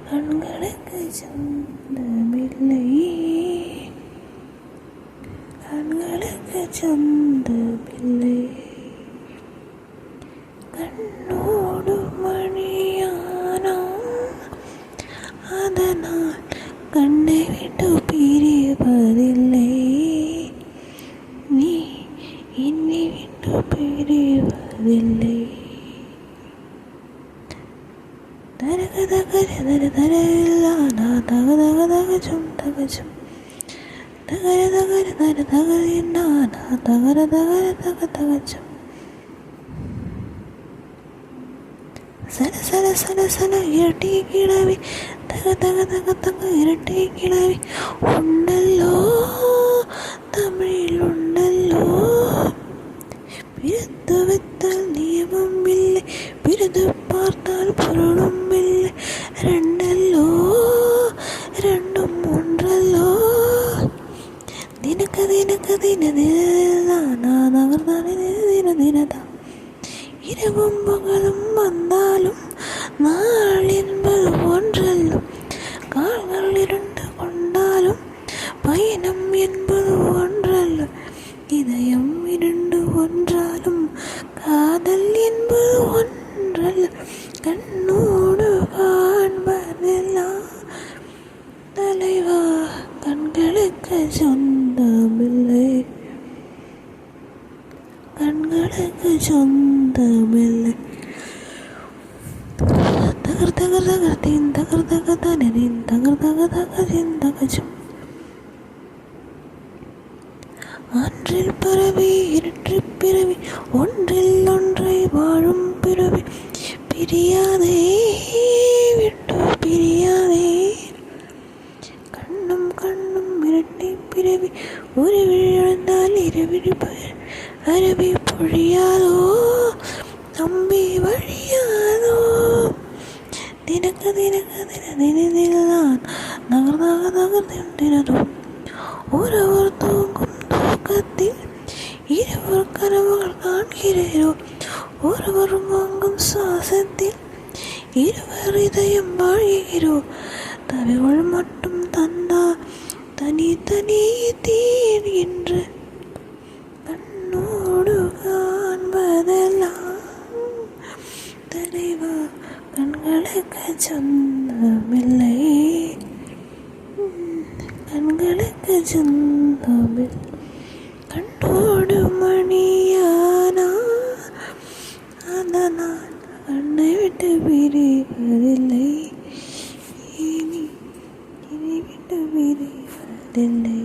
கண்களுக்கு சொந்தமில்லை, கண்களுக்கு சொந்தமில்லை. கண்ணோடு மணியானா அதனால் கண்ணை விட்டு பிரிவதில்லை, நீ என்னை விட்டு பிரிவதில்லை. தரக தகர தர தரலானா தக தக தகஜும் தகஜும் தகர தகர தர தகரினானா தகர தகர தக தகஜும். சல சல சல சல இரட்டி கிழவி தக தக தக தக இரட்டி கிழவி உண்டல்லோ தமிழில் உண்டல்லோ. பிரித்து வைத்தால் நியமம் இல்லை, பிரிது பார்த்தால் பொருளும் இல்லை. ரெண்டல்லோ ரெண்டும் ஒன்றல்லோ. தினக்க தினக்க தின தினதானா நகர்தானே தின தினதான். இரவும் பகலும் வந்தாலும் நாள் என்பது ஒன்றல்லோ. கால்கள் இரண்டு கொண்டாலும் பயணம் என்பது ஒன்றல்லோ. இதயம் இரண்டு ஒன்றாலும் காதல் என்பது ஒன்றல்ல. கண்ணோடு காண்பதெல்லாம் தலைவா கண்களுக்கு சொந்தமில்லை, கண்களுக்கு சொந்தமில்லை. தகர் தகர் தகர் தீன் தகர் தக தனின் தகர் தக தகரின் தகஜம். அன்றில் பரவி இரற்று பிறவி, ஒன்றில் ஒன்றை வாழும் பிறவி. பிரியாதே விட்டு பிரியாதே, கண்ணும் கண்ணும் இரட்டை பிறவி. ஒரு விழுந்தால் இரவிழி அருவி பொழியாதோ நம்பி வழியாதோ. தினக்க தினக்க தின தினதில்தான் நகர்தாக நகர் தினதோ. ஒருவர் தூங்கும் தூக்கத்தில் இருவர் கனவுகள் காண்கிறேரோ. ஒருவர் வாங்கும் சுவாசத்தில் இருவர் இதயம் வாழ்கிறோ. தவிகள் மட்டும் தந்தா தனி தனி தீர்கின்ற கண்ணோடு காண்பதெல்லாம் தலைவா கண்களுக்கு சொந்தமில்லை, கண்களுக்கு சொந்தமில்லை. கண்ணோடு மணியானா அதனால் கண்ணை விட்டு பிரிவதில்லை, இனி விட்டு பிரிவதில்லை.